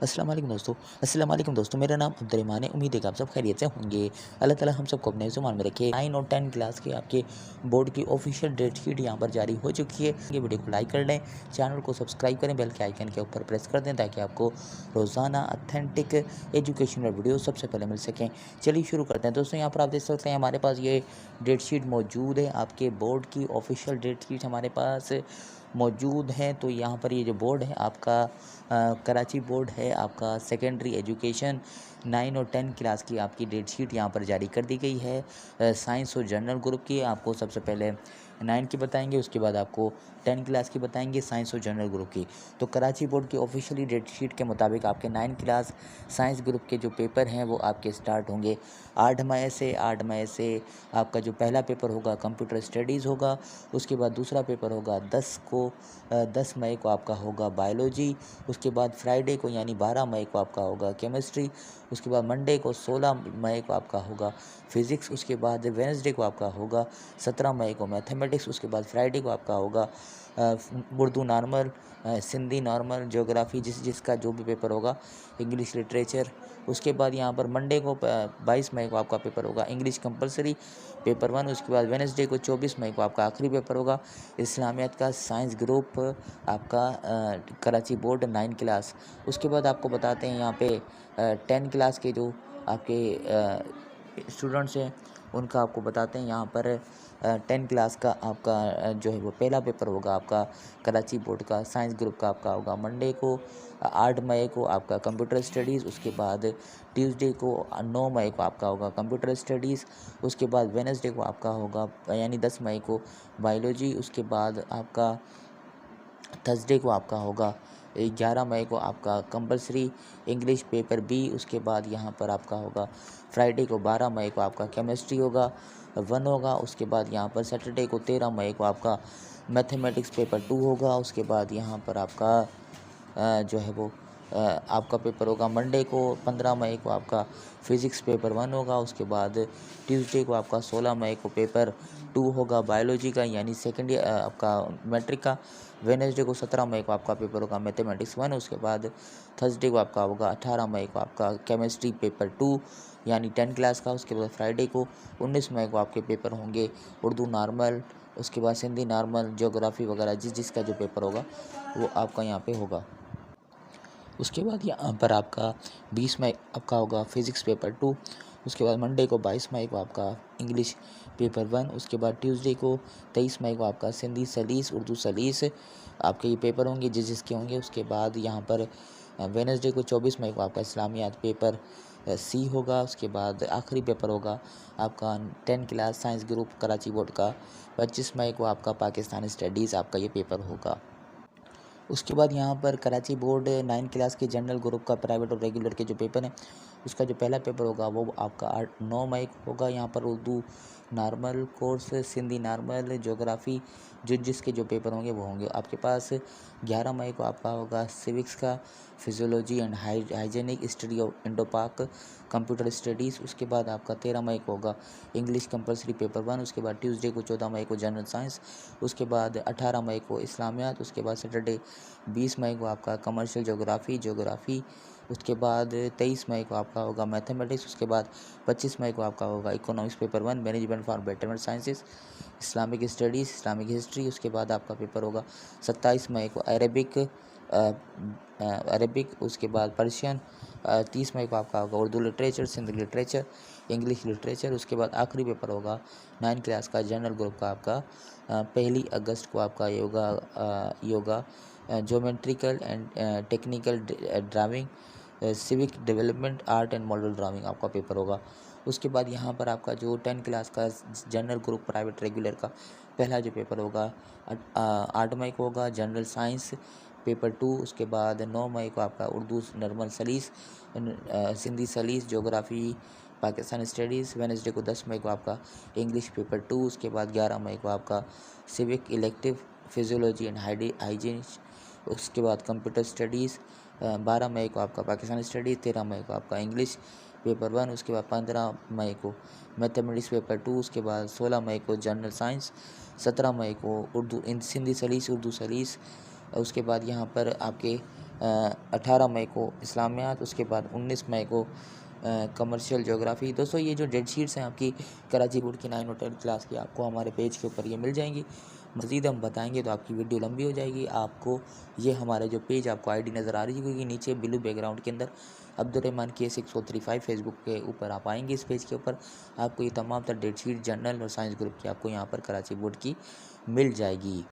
अस्सलाम वालेकुम दोस्तों, मेरा नाम अब्दुर्रहमान है। उम्मीद है कि आप सब खैरियत से होंगे। अल्लाह ताला हम सबको अपने ज़ुबान में रखे। 9 और 10 क्लास के आपके बोर्ड की ऑफिशियल डेट शीट यहाँ पर जारी हो चुकी है। ये वीडियो को लाइक कर लें, चैनल को सब्सक्राइब करें, बेल के आइकन के ऊपर प्रेस कर दें ताकि आपको रोज़ाना ऑथेंटिक एजुकेशनल वीडियो सबसे पहले मिल सकें। चलिए शुरू करते हैं दोस्तों। यहाँ पर आप देख सकते हैं हमारे पास ये डेट शीट मौजूद है। आपके बोर्ड की ऑफिशियल डेट शीट हमारे पास मौजूद है। तो यहाँ पर ये जो बोर्ड है आपका कराची बोर्ड है, आपका सेकेंडरी एजुकेशन 9 और 10 क्लास की आपकी डेट शीट यहाँ पर जारी कर दी गई है। साइंस और जनरल ग्रुप की आपको सबसे पहले 9 की बताएंगे, उसके बाद आपको 10 क्लास की बताएंगे, साइंस और जनरल ग्रुप की। तो कराची बोर्ड की ऑफिशियली डेट शीट के मुताबिक आपके 9 क्लास साइंस ग्रुप के जो पेपर हैं वो आपके स्टार्ट होंगे 8 मई से। 8 मई से आपका जो पहला पेपर होगा कंप्यूटर स्टडीज़ होगा। उसके बाद दूसरा पेपर होगा 10 मई को आपका होगा बायोलॉजी। उसके बाद फ्राइडे को यानी 12 मई को आपका होगा केमिस्ट्री। उसके बाद मंडे को 16 मई को आपका होगा फिज़िक्स। उसके बाद वेडनेसडे को आपका होगा 17 मई को मैथमेटिक्स। उसके बाद फ्राइडे को आपका होगा Urdu normal, Sindhi normal, geography, जिसका जो भी पेपर होगा, इंग्लिश लिटरेचर। उसके बाद यहाँ पर मंडे को 22 मई को आपका पेपर होगा इंग्लिश कंपलसरी पेपर 1। उसके बाद वेडनेसडे को 24 मई को आपका आखिरी पेपर होगा इस्लामियात का साइंस ग्रुप आपका कराची बोर्ड 9 क्लास। उसके बाद आपको बताते हैं यहाँ पे 10 क्लास के जो आपके स्टूडेंट्स हैं उनका आपको बताते हैं। यहाँ पर 10 क्लास का आपका जो है वो पहला पेपर होगा आपका कराची बोर्ड का साइंस ग्रुप का आपका होगा मंडे को 8 मई को आपका कंप्यूटर स्टडीज़। उसके बाद ट्यूसडे को 9 मई को आपका होगा कंप्यूटर स्टडीज़। उसके बाद वेडनेसडे को आपका होगा यानी 10 मई को बायोलॉजी। उसके बाद आपका थर्सडे को आपका होगा 11 मई को आपका कंपलसरी इंग्लिश पेपर बी। उसके बाद यहाँ पर आपका होगा फ्राइडे को 12 मई को आपका केमिस्ट्री होगा 1 होगा। उसके बाद यहाँ पर सैटरडे को 13 मई को आपका मैथमेटिक्स पेपर 2 होगा। उसके बाद यहाँ पर आपका जो है वो आपका पेपर होगा मंडे को 15 मई को आपका फ़िज़िक्स पेपर 1 होगा। उसके बाद ट्यूसडे को आपका 16 मई को पेपर 2 होगा बायोलॉजी का यानी सेकेंड ईयर आपका मैट्रिक का। वेडनेसडे को 17 मई को आपका पेपर होगा मैथमेटिक्स 1। उसके बाद थर्सडे को आपका होगा 18 मई को आपका केमिस्ट्री पेपर 2 यानी 10 क्लास का। उसके बाद फ्राइडे को 19 मई को आपके पेपर होंगे उर्दू नॉर्मल, उसके बाद सिंधी नॉर्मल, ज्योग्राफी वगैरह जिसका जो पेपर होगा वो आपका यहाँ पे होगा। उसके बाद यहाँ पर आपका 20 मई आपका होगा फ़िज़िक्स पेपर 2। उसके बाद मंडे को 22 मई को आपका इंग्लिश पेपर 1। उसके बाद ट्यूसडे को 23 मई को आपका सिंधी सलीस, उर्दू सलीस आपके ये पेपर होंगे जिसके होंगे। उसके बाद यहाँ पर वेडनेसडे को 24 मई को आपका इस्लामियात पेपर सी होगा। उसके बाद आखिरी पेपर होगा आपका 10 class science group Karachi board का 25 मई को आपका पाकिस्तानी स्टडीज़ आपका ये पेपर होगा। उसके बाद यहाँ पर कराची बोर्ड 9 क्लास के जनरल ग्रुप का प्राइवेट और रेगुलर के जो पेपर हैं उसका जो पहला पेपर होगा वो आपका 9 मई को होगा। यहाँ पर Urdu normal course, Sindhi normal, geography जिसके जो पेपर होंगे वो होंगे आपके पास। 11 मई को आपका होगा सिविक्स का physiology and hygienic study of Indo पाक कंप्यूटर स्टडीज़। उसके बाद आपका 13 मई को होगा इंग्लिश कंपलसरी पेपर 1। उसके बाद ट्यूसडे को 14 मई को जनरल साइंस। उसके बाद 18 मई को इस्लामियात। उसके बाद सैटरडे 20 मई को आपका कमर्शियल ज्योग्राफी। उसके बाद 23 मई को आपका होगा मैथमेटिक्स। उसके बाद 25 मई को आपका होगा economics paper 1 management for betterment sciences, Islamic studies, Islamic history. उसके बाद आपका पेपर होगा 27 मई को अरबिक। उसके बाद पर्शियन। 30 मई को आपका होगा Urdu literature, Sindhi literature, English literature. उसके बाद आखिरी पेपर होगा 9 क्लास का जनरल ग्रुप का आपका 1 अगस्त को आपका yoga geometrical and technical drawing, civic development, art and model drawing आपका पेपर होगा। उसके बाद यहाँ पर आपका जो 10 क्लास का जनरल ग्रुप प्राइवेट रेगुलर का पहला जो पेपर होगा 8 मई को होगा जनरल साइंस पेपर 2। उसके बाद 9 मई को आपका उर्दू नॉर्मल सलीस, सिंधी सलीस, ज्योग्राफी, पाकिस्तानी स्टडीज़। वेडनेसडे को 10 मई को आपका इंग्लिश पेपर 2। उसके बाद 11 मई को आपका civic elective, physiology and hygiene. उसके बाद कंप्यूटर स्टडीज़। 12 मई को आपका पाकिस्तानी स्टडीज़। 13 मई को आपका इंग्लिश पेपर 1। उसके बाद 15 मई को मैथमेटिक्स पेपर 2। उसके बाद 16 मई को जनरल साइंस। 17 मई को सिंधी सलीस, उर्दू सलीस। उसके बाद यहाँ पर आपके 18 मई को इस्लामियात, उसके बाद 19 मई को कमर्शियल ज्योग्राफी। दोस्तों ये जो डेट शीट्स हैं आपकी कराची बोर्ड की 9 और 10 क्लास की, आपको हमारे पेज के ऊपर ये मिल जाएंगी। मज़ीद हम बताएंगे तो आपकी वीडियो लंबी हो जाएगी। आपको ये हमारे जो पेज आपको आईडी नज़र आ रही है, क्योंकि नीचे ब्लू बैकग्राउंड के अंदर अब्दुर्रहमान K6435 फेसबुक के ऊपर आप आएंगे। इस पेज के ऊपर आपको ये तमाम तर डेट शीट, जर्नल और साइंस ग्रुप की आपको यहाँ पर कराची बोर्ड की मिल जाएगी।